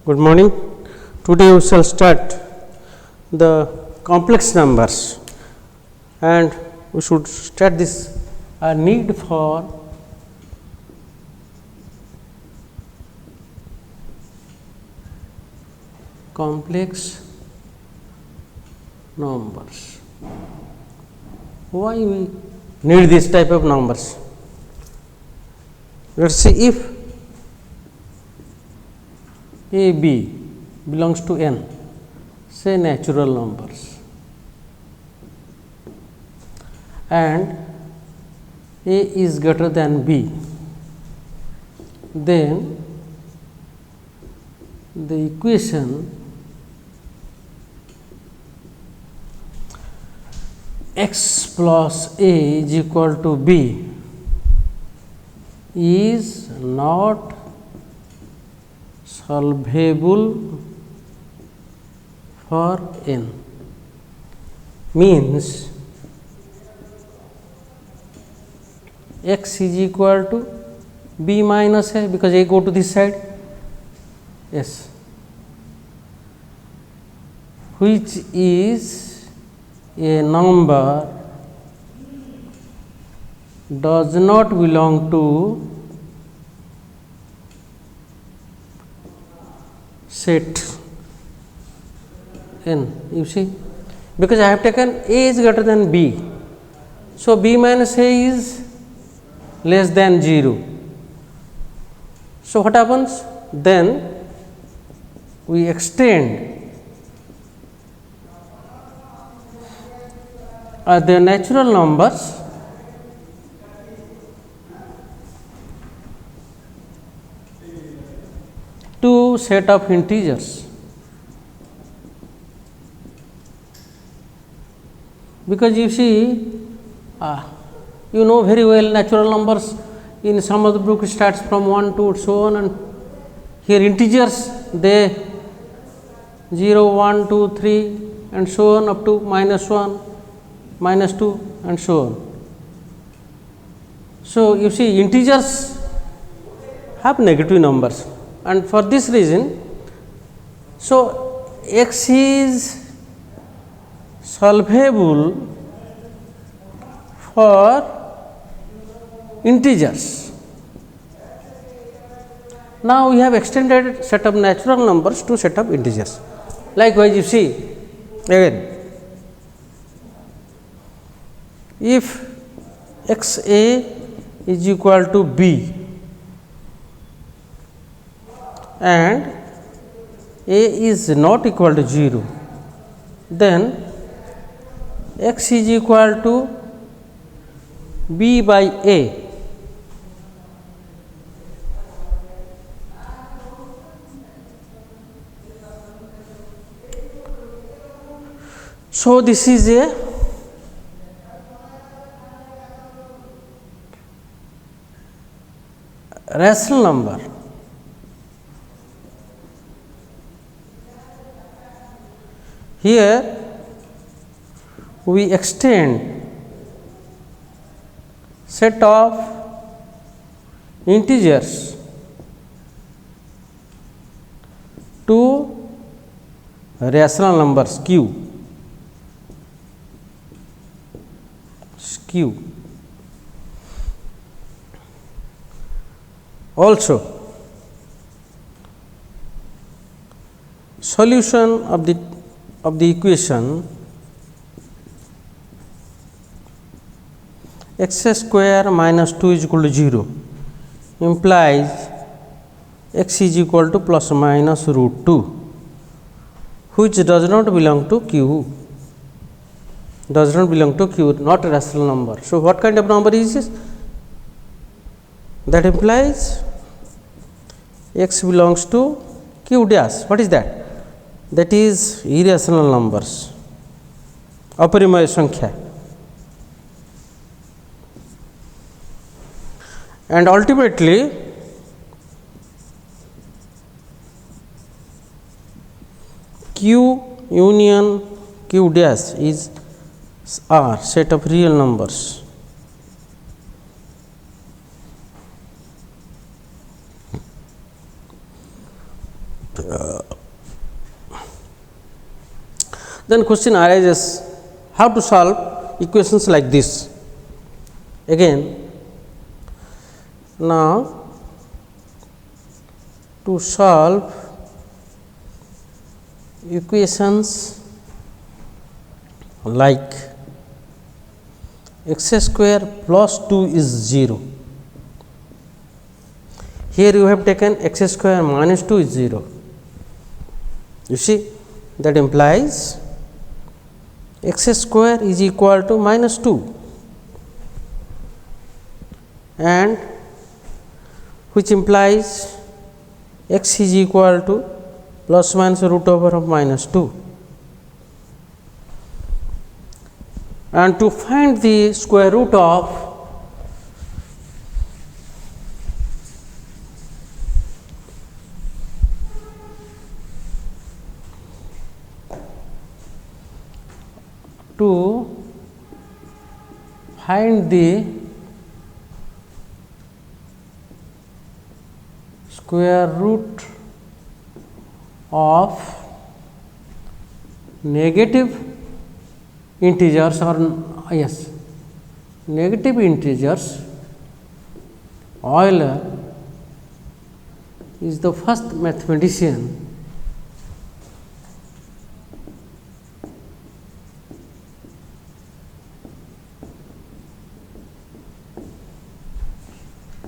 Good morning. Today we shall start the complex numbers, and we should start this a need for complex numbers. Why we need this type of numbers? Let us see if a b belongs to n, say natural numbers, and a is greater than b, then the equation x plus a is equal to b is not solvable for n. Means x is equal to b minus a, because a go to this side, yes, which is a number does not belong to set n. You see, because I have taken a is greater than b, so b minus a is less than 0. So what happens? Then we extend the natural numbers to set of integers, because you see, you know very well natural numbers in some of the book starts from 1 to so on, and here integers they 0, 1, 2, 3 and so on up to minus 1, minus 2 and so on. So you see, integers have negative numbers, and for this reason, so x is solvable for integers. Now we have extended set of natural numbers to set of integers. Likewise, you see again, if x a is equal to b and a is not equal to 0, then x is equal to b by a. So this is a rational number. Here we extend set of integers to rational numbers q. Also, solution of the equation x square minus 2 is equal to 0 implies x is equal to plus minus root 2, which does not belong to q, not a rational number. So what kind of number is this? That implies x belongs to q dash. What is that? That is irrational numbers, अपरिमेय संख्या, and ultimately q union q dash is R set of real numbers. Then question arises, how to solve equations like this. Again, now to solve equations like x square plus 2 is 0. Here you have taken x square minus 2 is 0. You see, that implies x square is equal to minus 2, and which implies x is equal to plus minus root over of minus 2. And to find the square root of square root of negative integers, or yes, negative integers, Euler is the first mathematician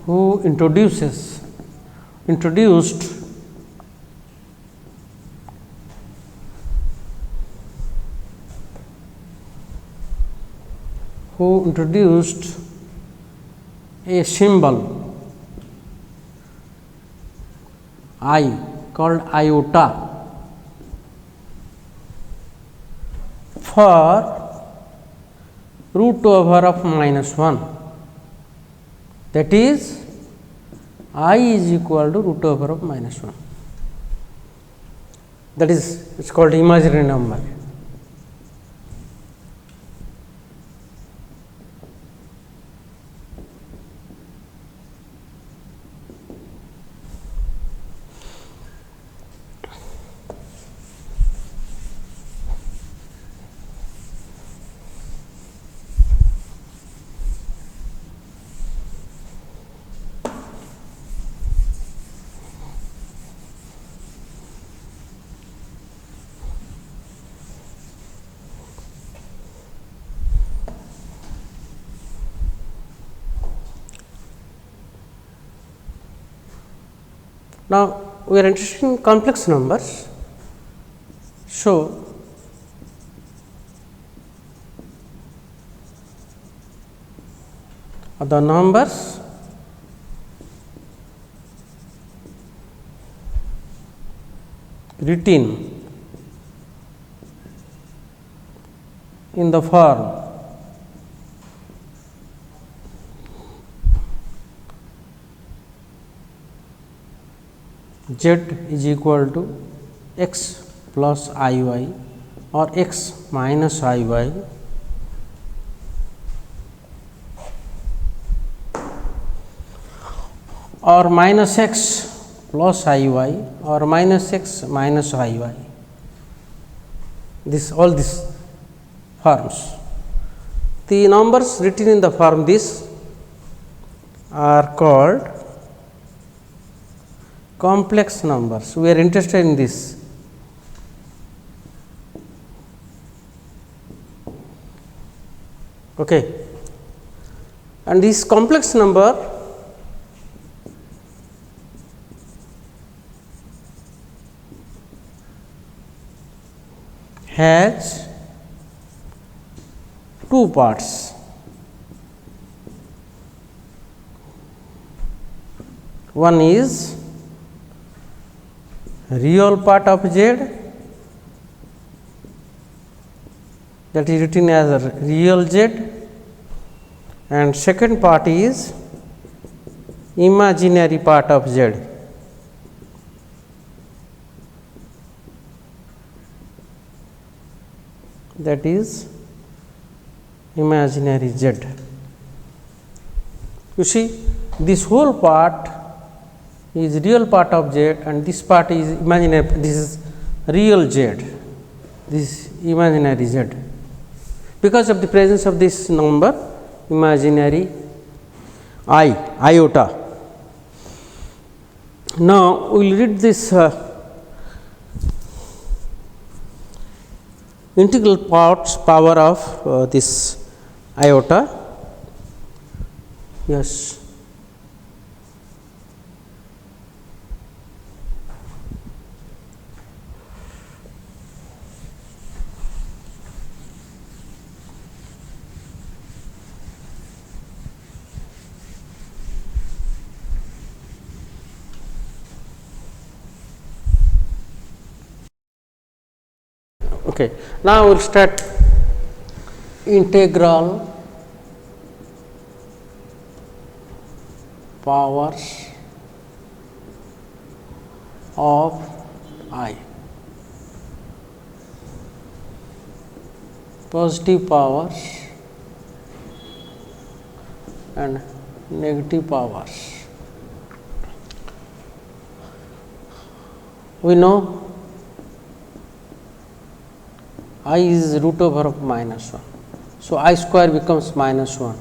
who introduced a symbol I called iota for root over of minus 1, that is I is equal to root over of minus 1, that is, it is called imaginary number. Now, we are interested in complex numbers. So, the numbers written in the form z is equal to x plus I y or x minus I y or minus x plus I y or minus x minus I y, this all these forms. The numbers written in the form this are called complex numbers. We are interested in this. Okay. And this complex number has two parts. One is real part of z, that is written as real z, and second part is imaginary part of z, that is imaginary z. You see, this whole part is real part of z and this part is imaginary, this is real z, this is imaginary z, because of the presence of this number imaginary iota. Now, we will read this integral parts power of this iota. Yes. Okay. Now, we will start integral powers of I, positive powers and negative powers. We know I is root over of minus 1. So, I square becomes minus 1,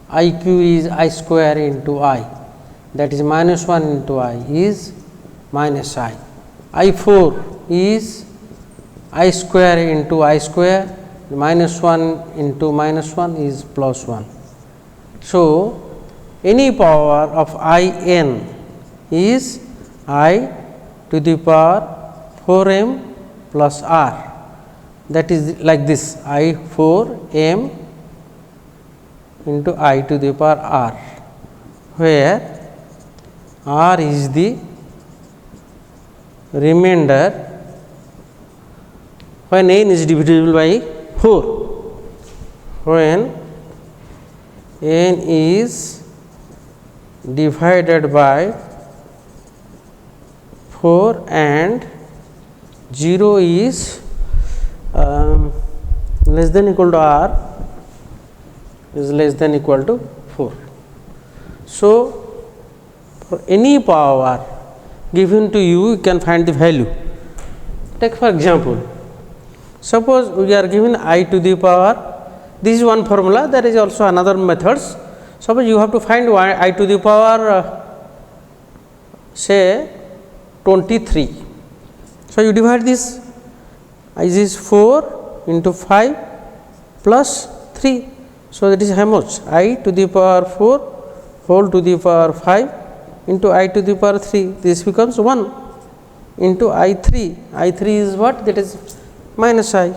I q is I square into I, that is minus 1 into I is minus I 4 is I square into I square, minus 1 into minus 1 is plus 1. So, any power of I n is I to the power 4 m plus r, that is like this I 4 m into I to the power r, where r is the remainder when n is divisible by 4, when n is divided by 4 and 0 is less than equal to r is less than equal to 4. So, for any power given to you, you can find the value. Take for example, suppose we are given I to the power, this is one formula, there is also another methods. Suppose you have to find I to the power say 23. So, you divide this, I is 4 into 5 plus 3. So, that is how much? I to the power 4 whole to the power 5 into I to the power 3, this becomes 1 into I 3, I 3 is what? That is minus I.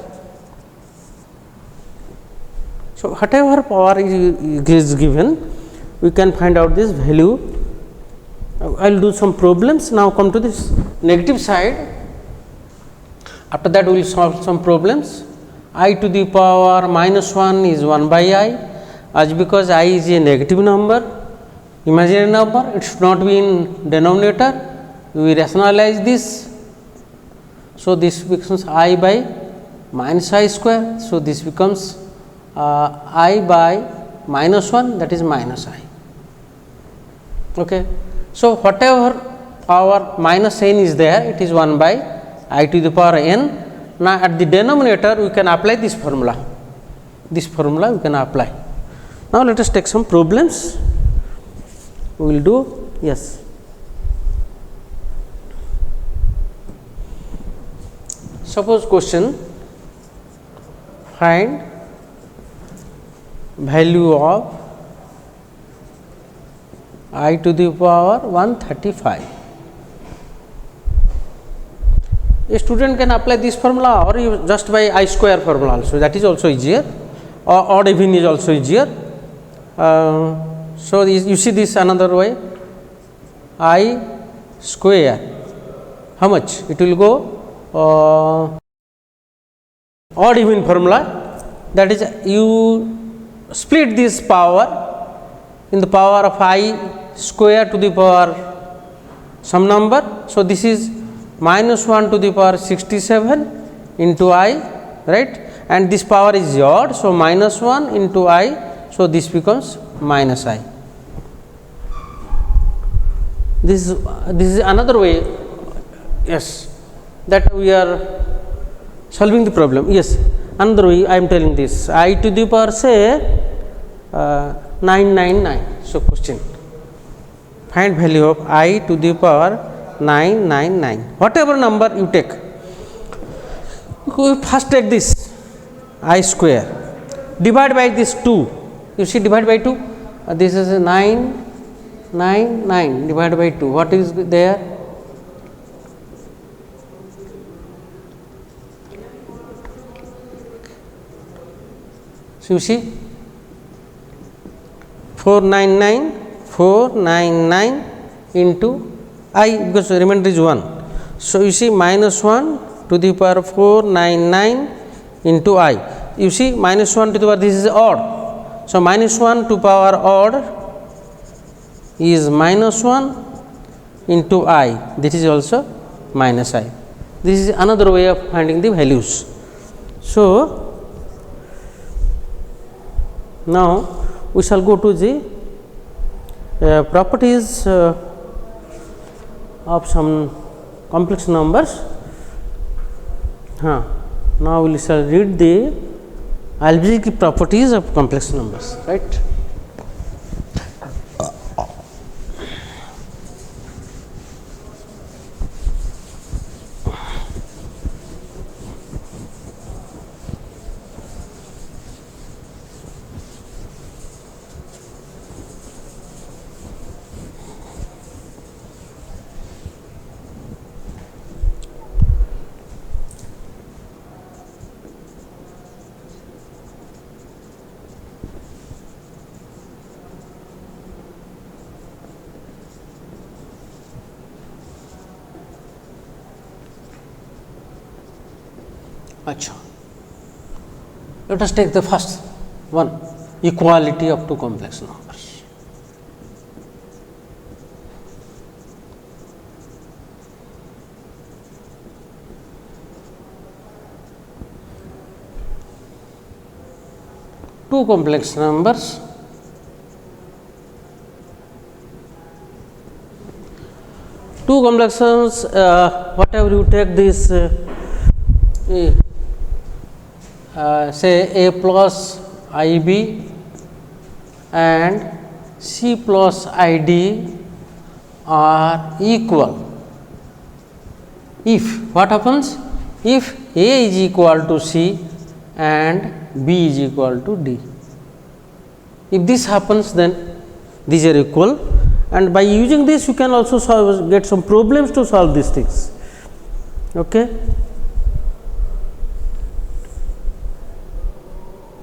So, whatever power is given, we can find out this value. I will do some problems. Now, come to this negative side. After that, we will solve some problems. I to the power minus 1 is 1 by I, as because I is a negative number, imaginary number, it should not be in denominator. We rationalize this. So, this becomes I by minus I square. So, this becomes I by minus 1, that is minus I. Okay. So, whatever power minus n is there, it is 1 by I to the power n. Now, at the denominator we can apply this formula, we can apply. Now, let us take some problems, we will do. Yes. Suppose question, find value of I to the power 135. A student can apply this formula or you just by I square formula also, that is also easier, or odd even is also easier. So, you see this another way, I square, how much? It will go odd even formula, that is you split this power in the power of I square to the power some number. So, this is minus 1 to the power 67 into I, right, and this power is odd. So, minus 1 into I, so this becomes minus I. this is another way, yes, that we are solving the problem. Yes, another way I am telling this, I to the power say 999. So question, find value of I to the power 999, whatever number you take. You first take this I square, divide by this 2, you see, divide by 2, this is 999 divided by 2, what is there? So you see, 499 into I, because remainder is 1. So you see, minus 1 to the power 499 into I. You see, minus 1 to the power, this is odd. So minus 1 to power odd is minus 1 into I. This is also minus I. This is another way of finding the values. So now we shall go to the properties of some complex numbers. Now we shall read the algebraic properties of complex numbers, right? Achha. Let us take the first one, equality of two complex numbers. Two complex numbers, whatever you take this say a plus ib and c plus id are equal. If what happens? If a is equal to c and b is equal to d. If this happens, then these are equal, and by using this you can also get some problems to solve these things. Okay.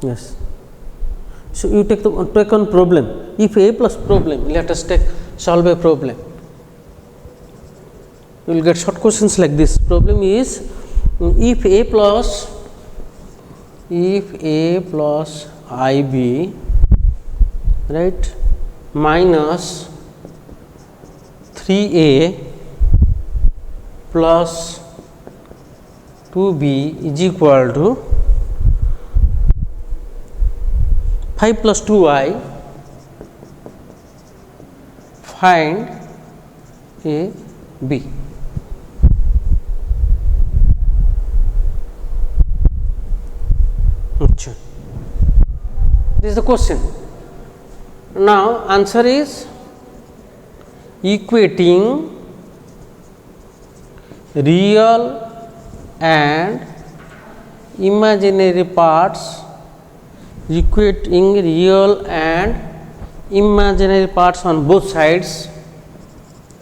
Yes. So you take on problem. If a plus problem, let us solve a problem. You will get short questions like this. Problem is, if a plus ib, right, minus 3a plus 2b is equal to 5 plus 2i, find a b. This is the question. Now answer is equating real and imaginary parts, equating real and imaginary parts on both sides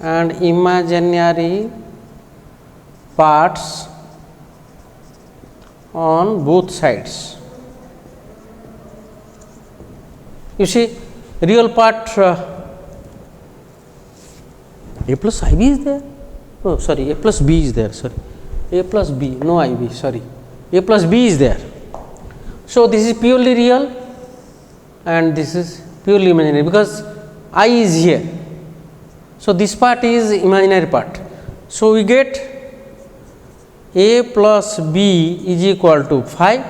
and imaginary parts on both sides. You see, real part a plus ib is there. Oh, sorry, a plus b is there. Sorry, a plus b, no ib. Sorry, a plus b is there. So this is purely real and this is purely imaginary, because I is here. So this part is imaginary part. So we get a plus b is equal to 5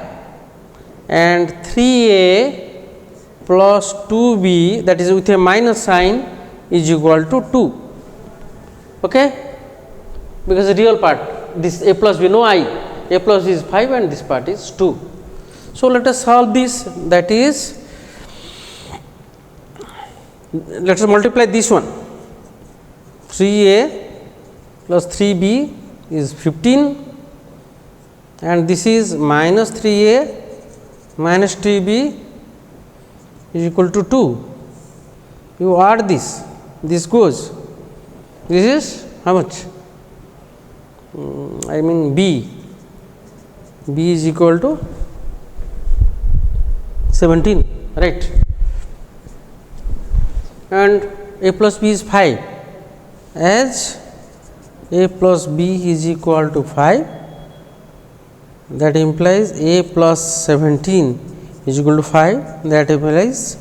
and 3a plus 2b, that is with a minus sign, is equal to 2. okay, because the real part, this a plus b, no I, a plus b is 5 and this part is 2. So, let us solve this, that is, let us multiply this one, 3a plus 3b is 15 and this is minus 3a minus 3b is equal to 2. You add this goes, this is how much? I mean b is equal to 17, right, and a plus b is 5, as a plus b is equal to 5, that implies a plus 17 is equal to 5, that implies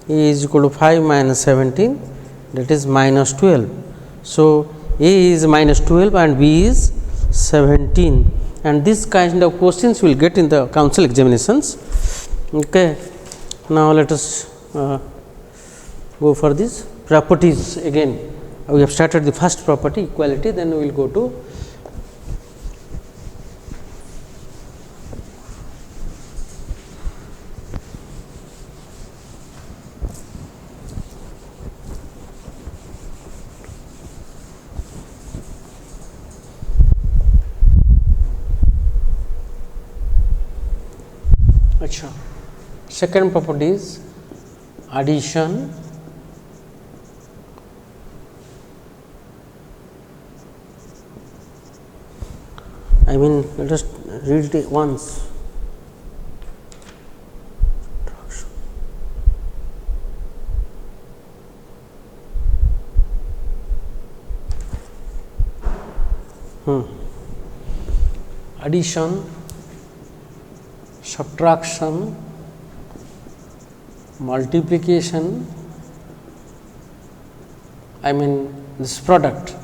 a is equal to 5 minus 17, that is minus 12. So, a is minus 12 and b is 17, and this kind of questions will get in the council examinations. Okay. Now, let us go for these properties again. We have started the first property, equality, then we will go to second property is addition, I mean let us read it once. Addition, subtraction, multiplication, I mean this product,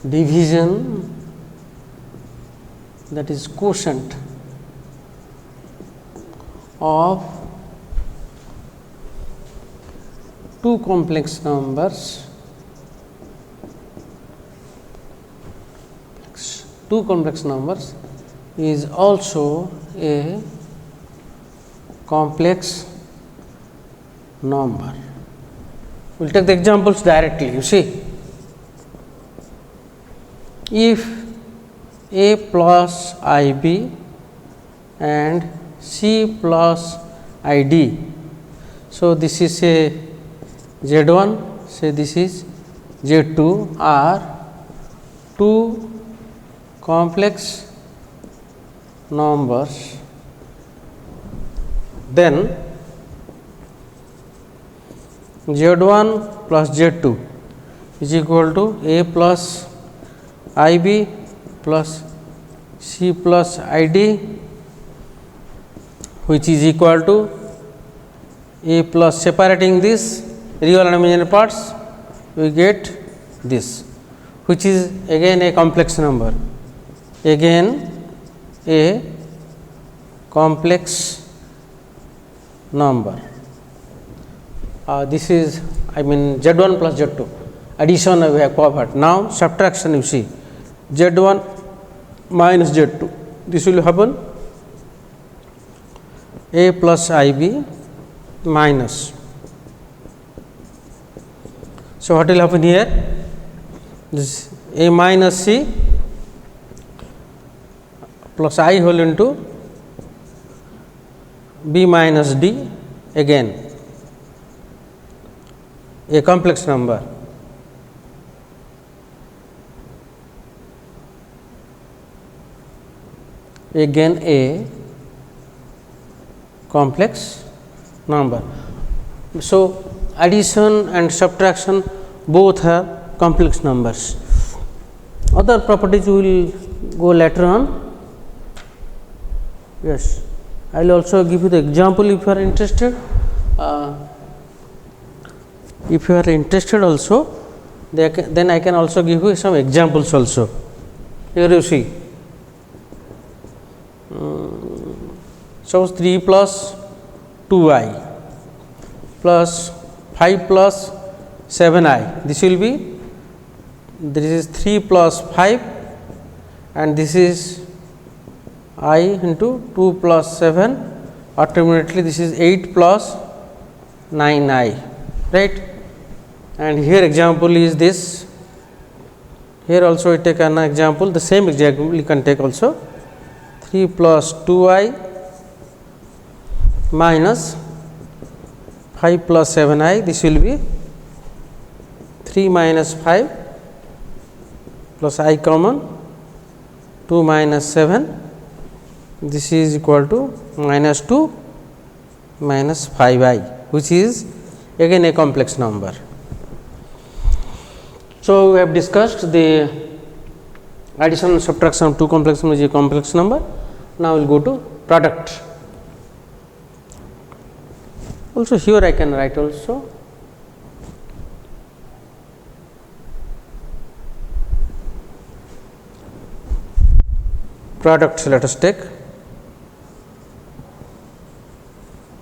division, that is quotient of two complex numbers, is also a complex number. We will take the examples directly. You see, if a plus ib and c plus id, so this is a z1, say this is z2, are two complex numbers, then z1 plus z2 is equal to a plus ib plus c plus id, which is equal to a plus, separating this real and imaginary parts, we get this, which is again a complex number, again a complex number. This is, I mean z1 plus z2, addition we have covered. Now, subtraction, you see z1 minus z2, this will happen a plus ib minus. So, what will happen here? This a minus c plus I whole into b minus d, again a complex number, again a complex number. So, addition and subtraction both are complex numbers. Other properties we will go later on. Yes, I will also give you the example if you are interested. If you are interested also, then I can also give you some examples also. Here you see, suppose 3 plus 2i plus 5 plus 7i. This will be, this is 3 plus 5 and this is I into 2 plus 7, ultimately this is 8 plus 9i, right. And here example is this, here also we take an example, the same example you can take also, 3 plus 2i minus 5 plus 7i, this will be 3 minus 5 plus I common, 2 minus 7, this is equal to minus 2 minus 5i, which is again a complex number. So, we have discussed the addition and subtraction of two complex numbers is a complex number. Now, we will go to product. Also here I can write also product. Let us take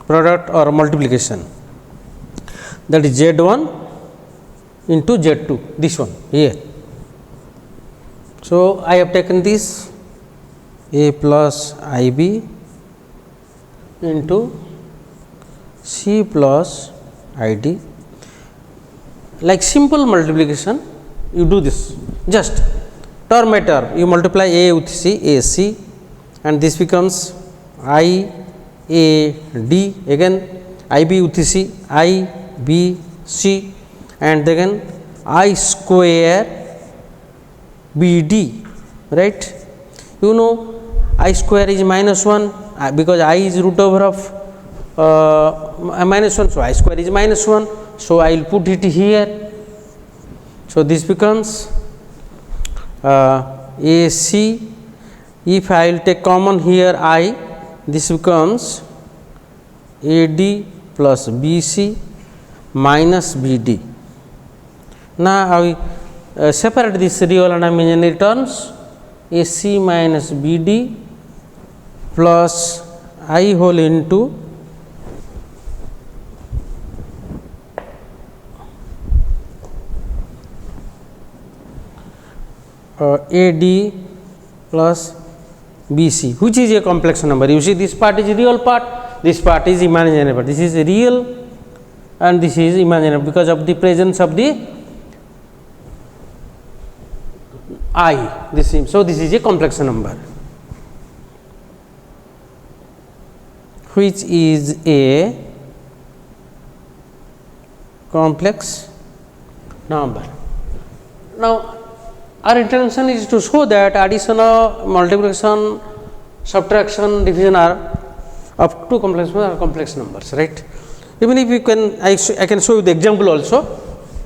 product or multiplication, that is Z1 into Z2, this one here. So, I have taken this A plus IB into C plus ID, like simple multiplication you do this, just term by term you multiply A with C, A C, and this becomes I A D, again I B with C, I B C, and again I square B D, right. You know I square is minus 1 because I is root over of minus 1, so I square is minus 1. So, I will put it here. So, this becomes A C, if I will take common here I, this becomes A D plus B C minus B D. Now, I will separate this real and imaginary terms, A C minus B D plus I whole into A D plus B C, which is a complex number. You see this part is real part, this part is imaginary part. This is real and this is imaginary because of the presence of the I. This is, so this is a complex number, which is a complex number. Now, our intention is to show that addition, multiplication, subtraction, division are of two complex numbers are complex numbers, right. Even if you can, I can show you the example also.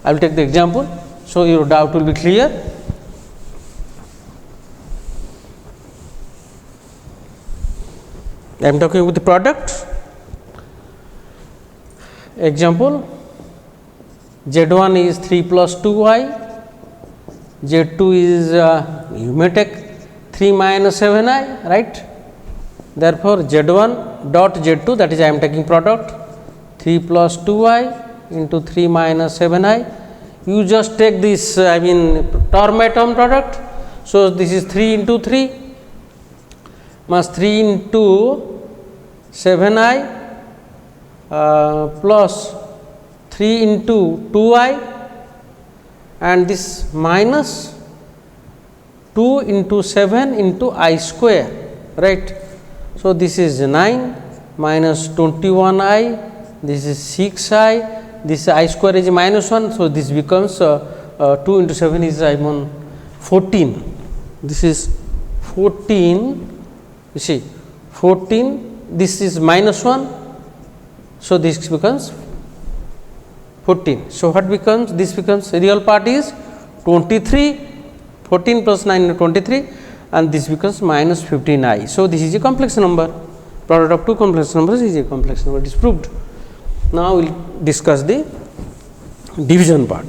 I will take the example, so your doubt will be clear. I am talking with the product. Example, Z1 is 3 plus 2i. Z2 is you may take 3 minus 7i, right. Therefore, Z1 dot Z2, that is I am taking product 3 plus 2i into 3 minus 7i. You just take this I mean term by term product. So, this is 3 into 3 plus 3 into 7i plus 3 into 2i, and this minus 2 into 7 into I square, right. So, this is 9 minus 21i, this is 6i, this I square is minus 1. So, this becomes 2 into 7 is I mean 14, this is 14, you see 14, this is minus 1. So, this becomes 14. So, what becomes, this becomes real part is 23, 14 plus 9 is 23, and this becomes minus 15i. So, this is a complex number, product of two complex numbers is a complex number, it is proved. Now, we will discuss the division part.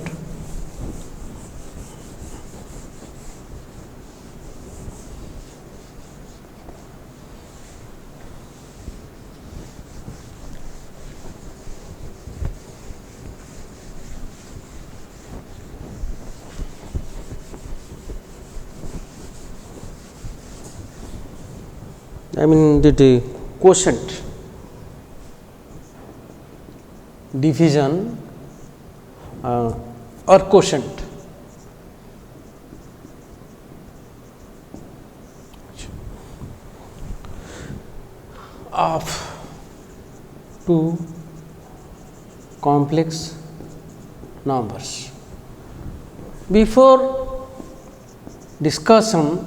I mean the quotient, division or quotient. Of two complex numbers. Before discussing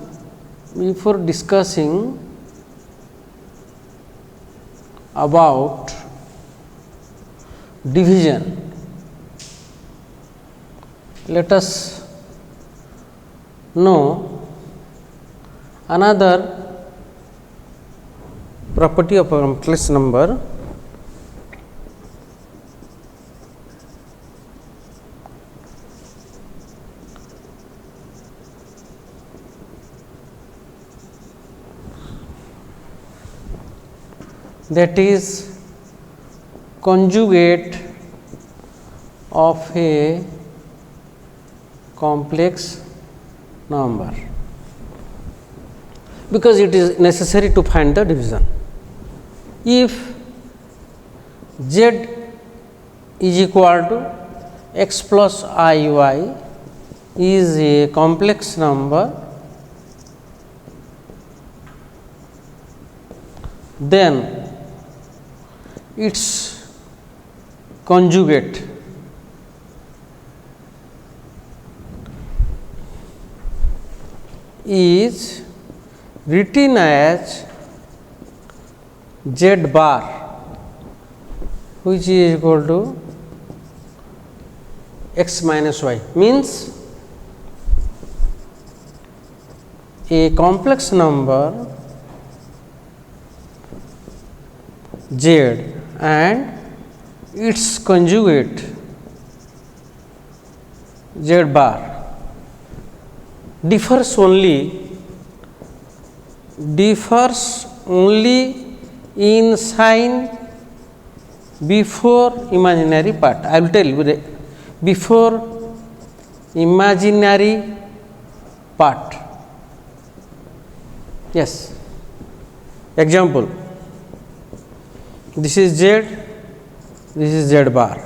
about division, let us know another property of a complex number, that is conjugate of a complex number, because it is necessary to find the division. If z is equal to x plus I y is a complex number, then its conjugate is written as z bar, which is equal to x minus y, means a complex number z and its conjugate z bar differs only in sign before imaginary part. I will tell you, before imaginary part. Yes. Example, this is z, this is z bar.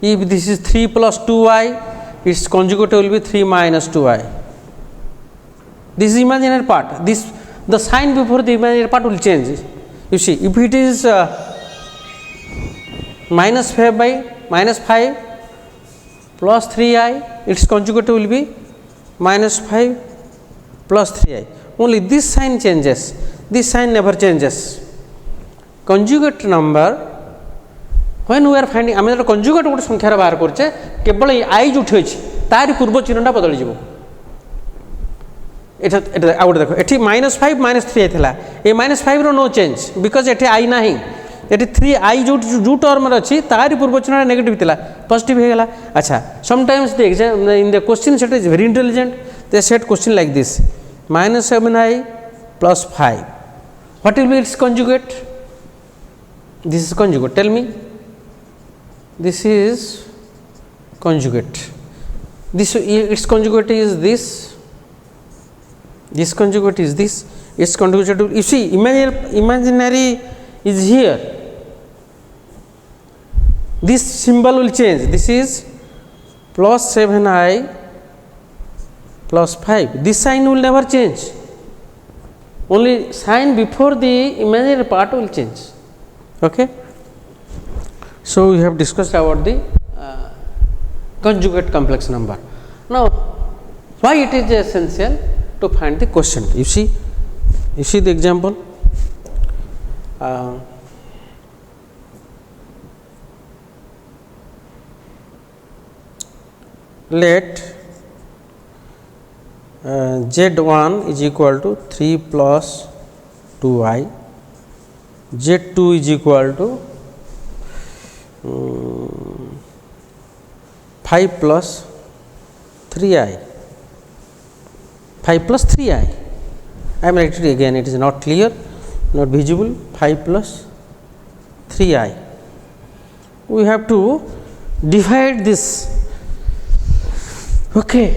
If this is 3 plus 2y, its conjugate will be 3 minus 2y. This is imaginary part. The sign before the imaginary part will change. You see, if it is minus 5 plus 3i, its conjugate will be minus 5 plus 3i. Only this sign changes. This sign never changes. Conjugate number, when we are finding, आम जो conjugate गोटे संख्यार बाहर करछे, केवल आई जो अछि तारि पूर्व चिन्हटा बदली जिवो. एटा आउट देखो, एठी -5 -3 थिला, ए -5 रो नो चेंज, बिकॉज एठी आई नाही, एठी 3 आई जो टर्म रे अछि तारि पूर्व चिन्हटा नेगेटिव थिला, पॉजिटिव हे गेला. अच्छा, sometimes the exam in the question set is very intelligent. They set question like this, -7i plus 5, what will be its conjugate? This is conjugate. Tell me, this is conjugate. This its conjugate is this. This conjugate is this. Its conjugate. You see, imaginary is here. This symbol will change. This is plus 7i plus 5. This sign will never change. Only sign before the imaginary part will change. Okay. So we have discussed about the conjugate complex number. Now, why it is essential to find the quotient? You see the example. Let z1 is equal to 3 plus 2i, z2 is equal to 5 plus 3i. 5 plus 3i. I am writing it again, it is not clear, not visible. 5 plus 3i. We have to divide this. Okay.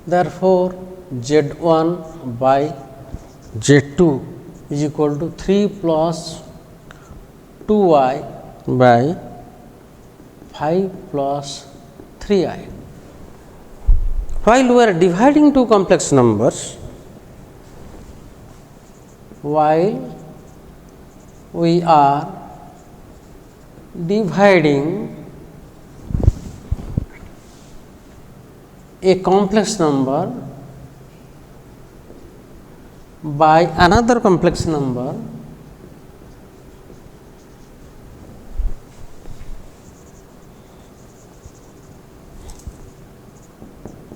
Therefore, Z1 by Z2 is equal to 3 plus 2i by 5 plus 3i. While we are dividing two complex numbers, while we are dividing a complex number by another complex number,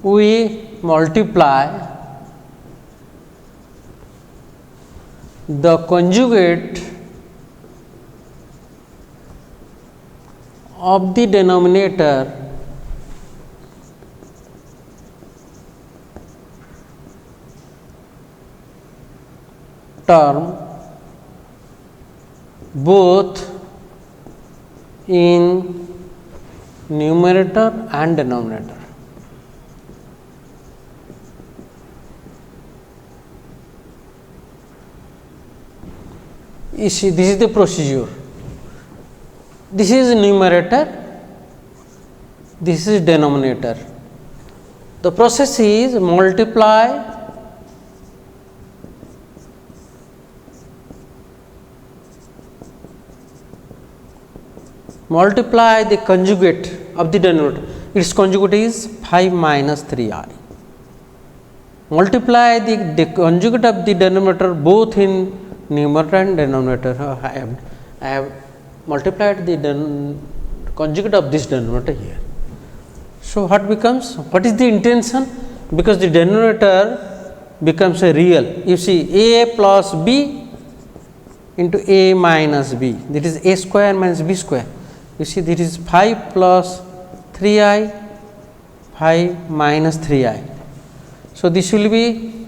we multiply the conjugate of the denominator term both in numerator and denominator. You see, this is the procedure. This is numerator, this is denominator. The process is multiply the conjugate of the denominator. Its conjugate is 5 minus 3i. Multiply the conjugate of the denominator both in numerator and denominator. I have multiplied the conjugate of this denominator here. So, what becomes? What is the intention? Because the denominator becomes a real. You see, a plus b into a minus b, that is a square minus b square. You see, this is 5 plus 3i, 5 minus 3i. So, this will be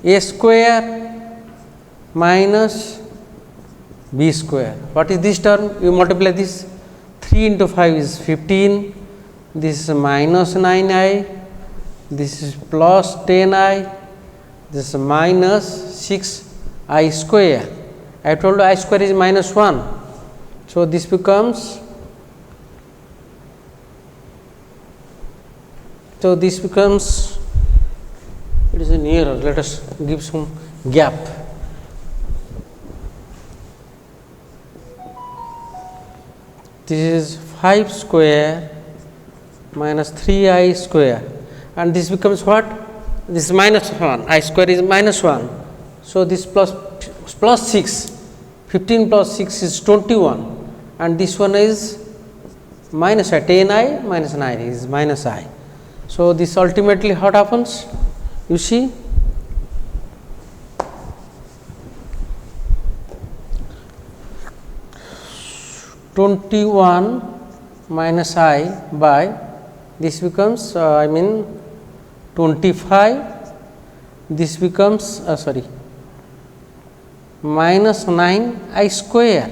a square minus b square. What is this term? You multiply this, 3 into 5 is 15, this is minus 9i, this is plus 10i, this is minus 6i square. I told you I square is minus 1. So, this becomes, it is nearer, let us give some gap. This is 5 square minus 3i square, and this becomes what? This is minus 1, I square is minus 1. So, this plus 6, 15 plus 6 is 21, and this one is minus I, 10i minus 9 is minus I. So, this ultimately what happens? You see, (21) minus I by this becomes 25, this becomes minus 9i square.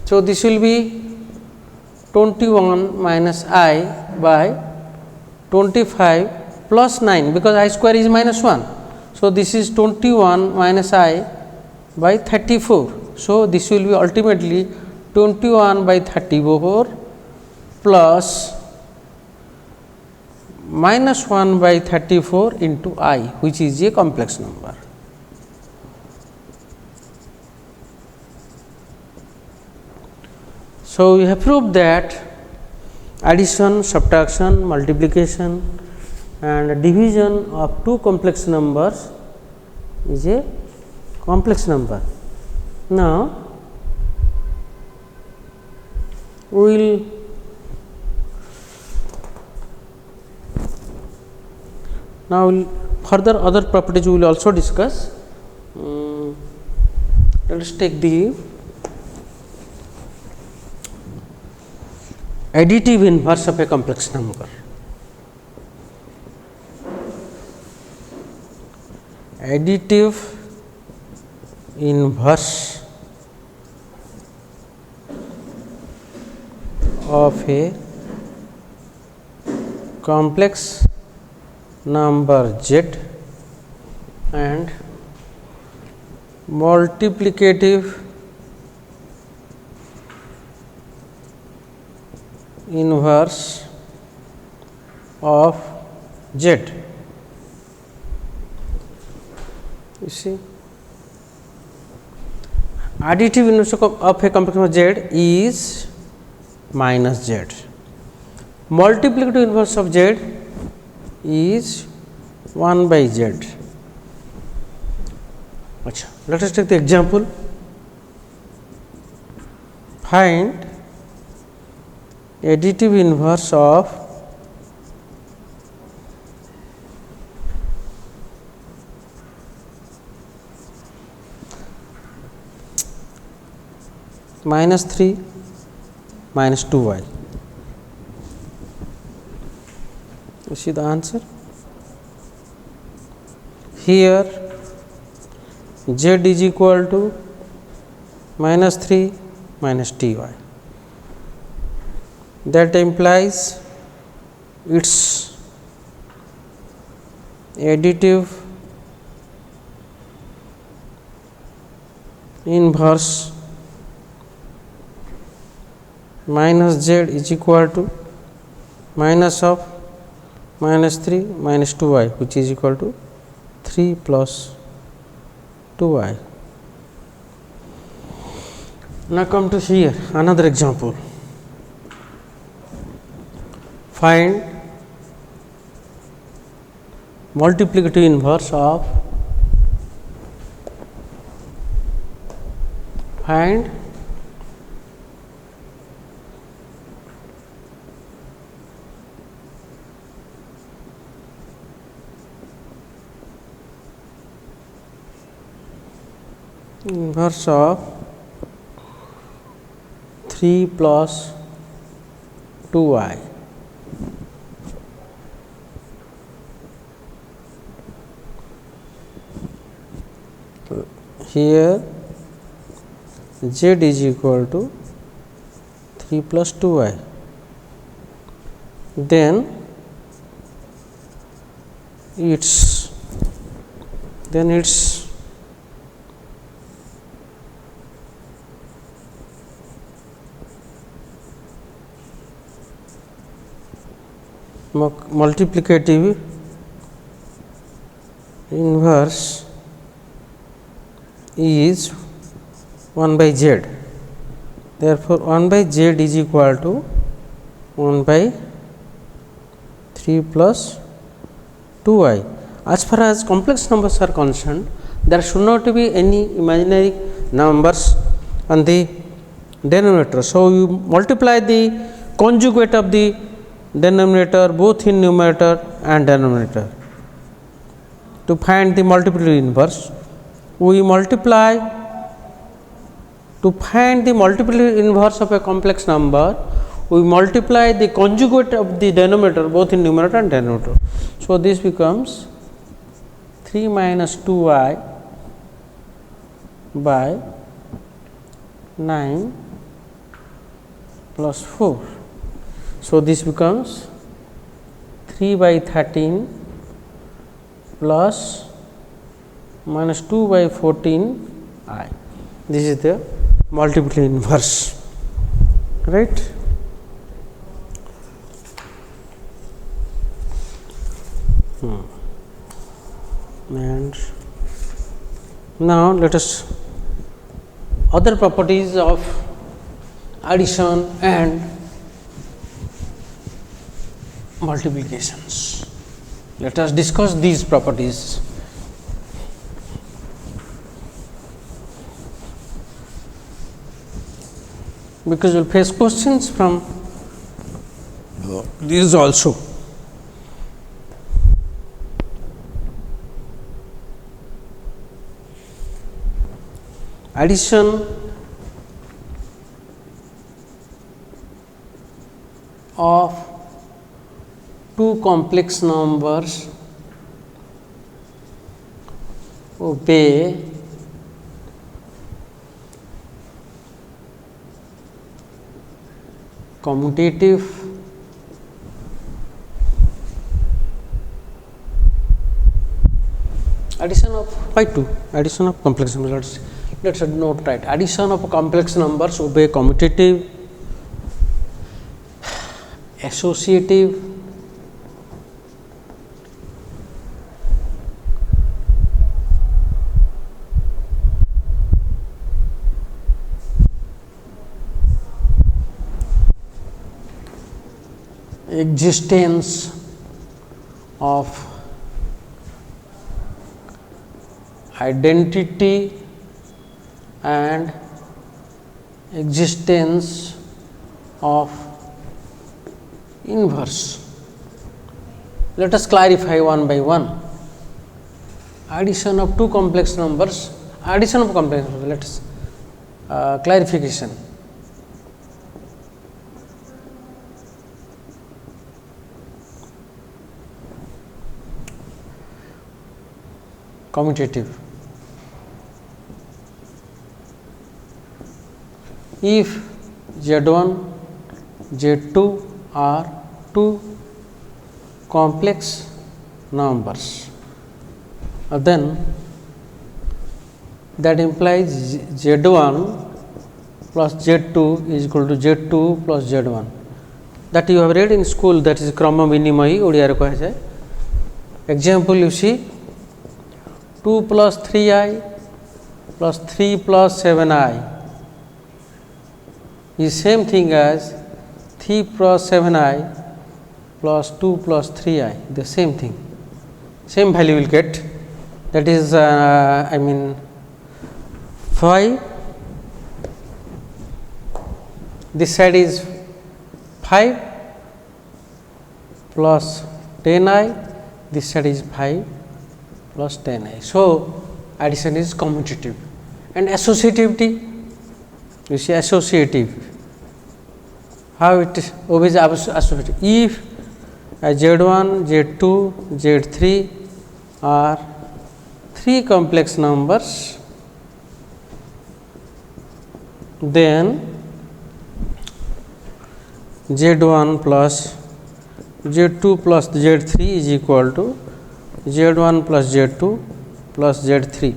So, this will be 21 minus I by 25 plus 9, because I square is minus 1. So, this is 21 minus I by 34. So, this will be ultimately 21 by 34 plus minus 1 by 34 into I, which is a complex number. So, we have proved that addition, subtraction, multiplication and division of two complex numbers is a complex number. Now, we will further other properties we will also discuss. Let us take the additive inverse of a complex number. Additive inverse of a complex number z and multiplicative inverse of z. You see, additive inverse of a complex number z is minus z. Multiplicative inverse of z is 1 by z. Achha, let us take the example. Find additive inverse of minus 3 minus 2y. You see the answer? Here z is equal to minus 3 minus ty. That implies its additive inverse minus z is equal to minus of minus 3 minus 2y, which is equal to 3 plus 2y. Now come to here another example. Find multiplicative inverse of inverse of 3 plus 2y. Here z is equal to 3 plus 2y. Then its multiplicative inverse is 1 by z. Therefore, 1 by z is equal to 1 by 3 plus 2y. As far as complex numbers are concerned, there should not be any imaginary numbers on the denominator. So, you multiply the conjugate of the denominator both in numerator and denominator. To find the multiplicative inverse, we multiply. To find the multiplicative inverse of a complex number, we multiply the conjugate of the denominator both in numerator and denominator. So, this becomes 3 minus 2y by 9 plus 4. So, this becomes 3 by 13 plus minus 2 by 14 I. This is the multiplicative inverse, right. And now let us other properties of addition and multiplications. Let us discuss these properties. Because we will face questions from these also. Addition of two complex numbers obey commutative by 2, addition of complex numbers. Let's note right, addition of complex numbers obey commutative, associative, existence of identity and existence of inverse. Let us clarify one by one. Addition of two complex numbers, addition of complex numbers, let us clarification. Commutative. If Z1, Z2 are two complex numbers, then that implies Z1 plus Z2 is equal to Z2 plus Z1. That you have read in school, that is Krama Vinimoyi, Odia re kuhajaye. Example you see, 2 plus 3i plus 3 plus 7i is same thing as 3 plus 7i plus 2 plus 3i, the same thing, same value will get, that is I mean 5, this side is 5 plus 10i, this side is 5 plus 10i. So, addition is commutative. And associativity, you see associative, how it obeys associative. If Z1, Z2, Z3 are three complex numbers, then Z1 plus Z2 plus Z3 is equal to Z1 plus Z2 plus Z3.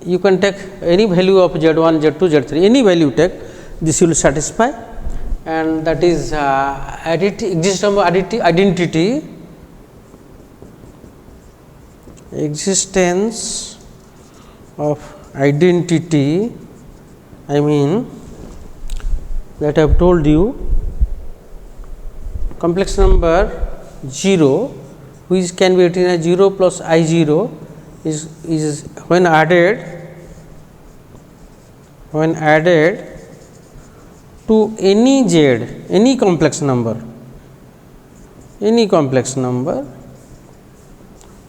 You can take any value of Z1, Z2, Z3, any value take, this will satisfy, and that is existence of identity, existence of identity, I mean that I have told you complex number 0, which can be written as 0 plus I0 is when added to any Z, any complex number,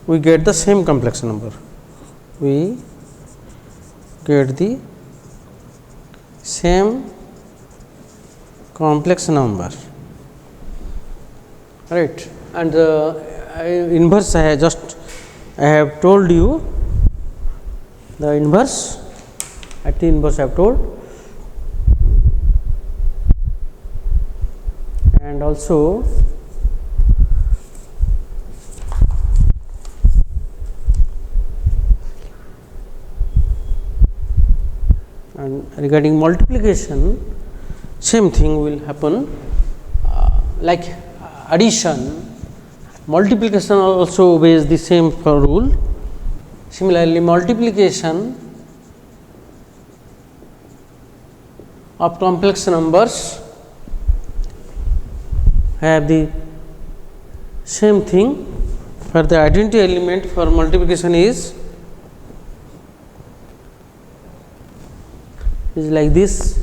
we get the same complex number, we get the same complex number, right. And inverse I have told you, the inverse, at the inverse I have told, and also and regarding multiplication, same thing will happen, like addition, multiplication also obeys the same rule. Similarly, multiplication of complex numbers have the same thing, for the identity element for multiplication is like this,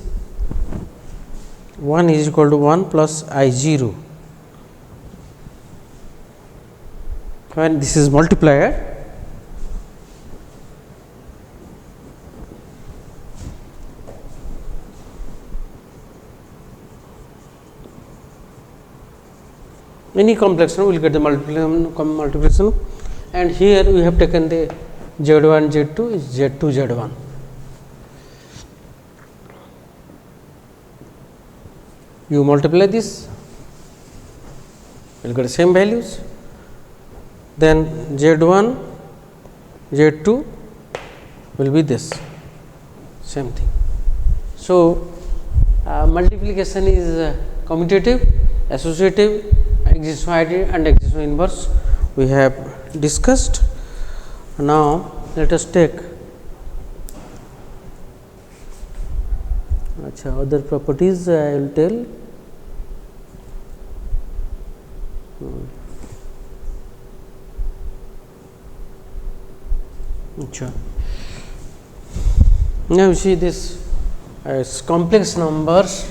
1 is equal to 1 plus I0. When this is multiplied, any complex number will get the multiplication, and here we have taken the Z1, Z2 is Z2, Z1. You multiply this, you will get the same values. Then Z1 Z2 will be this, same thing. So, multiplication is commutative, associative, existential and existential inverse we have discussed. Now, let us take other properties I will tell. Now, you see this as complex numbers.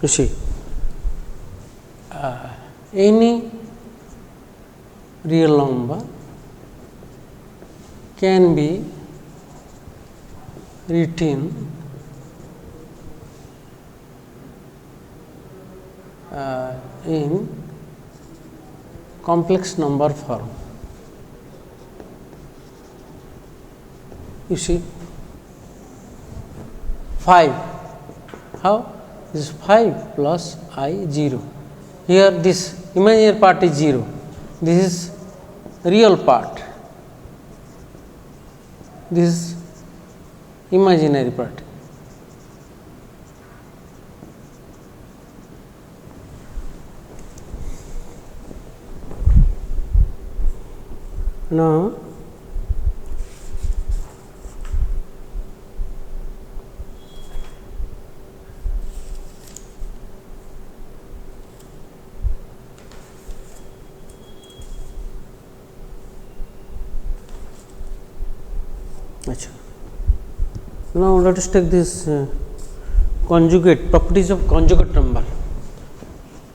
You see, any real number can be written in complex number form. You see, 5, how? This 5 plus I 0. Here this imaginary part is 0, this is real part, this is imaginary part. Now, now let us take this conjugate, properties of conjugate number.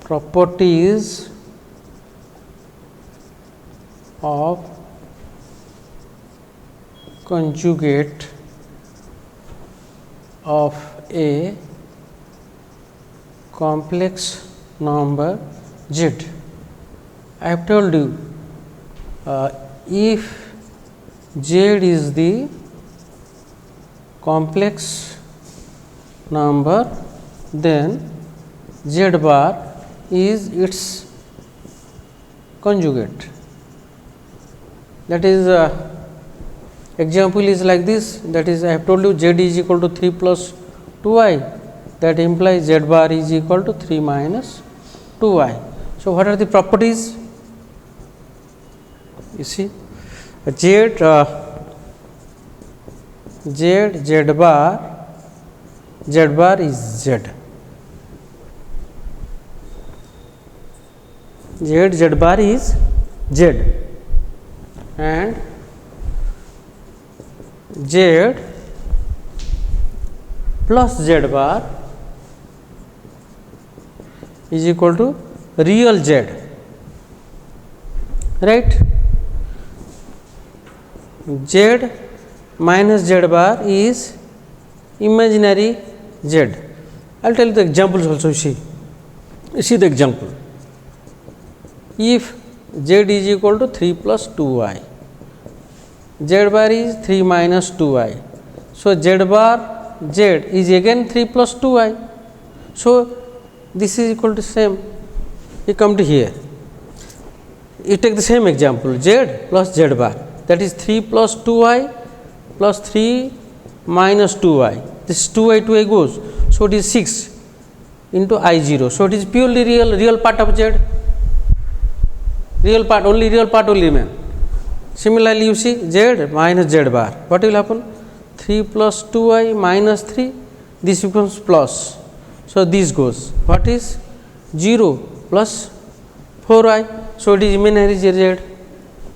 Properties of conjugate of a complex number Z. I have told you, if Z is the complex number, then Z bar is its conjugate. That is, example is like this, that is, I have told you Z is equal to 3 plus 2i, that implies Z bar is equal to 3 minus 2i. So, what are the properties? You see, Z bar is Z. Z bar is Z, and Z plus Z bar is equal to real Z, right? Z minus Z bar is imaginary Z. I will tell you the examples also. See the example. If Z is equal to 3 plus 2i, Z bar is 3 minus 2i. So, Z bar Z is again 3 plus 2i. So, this is equal to same. You come to here, you take the same example, Z plus Z bar, that is 3 plus 2i plus 3 minus 2i. This 2i goes. So, it is 6 into I 0. So, it is purely real part of Z. Real part only remain. Similarly, you see Z minus Z bar, what will happen? 3 plus 2i minus 3, this becomes plus. So, this goes, what is 0 plus 4i. So, it is imaginary Z.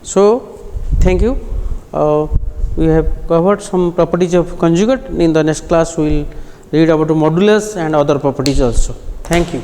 So, thank you. We have covered some properties of conjugate. In the next class, we will read about modulus and other properties also. Thank you.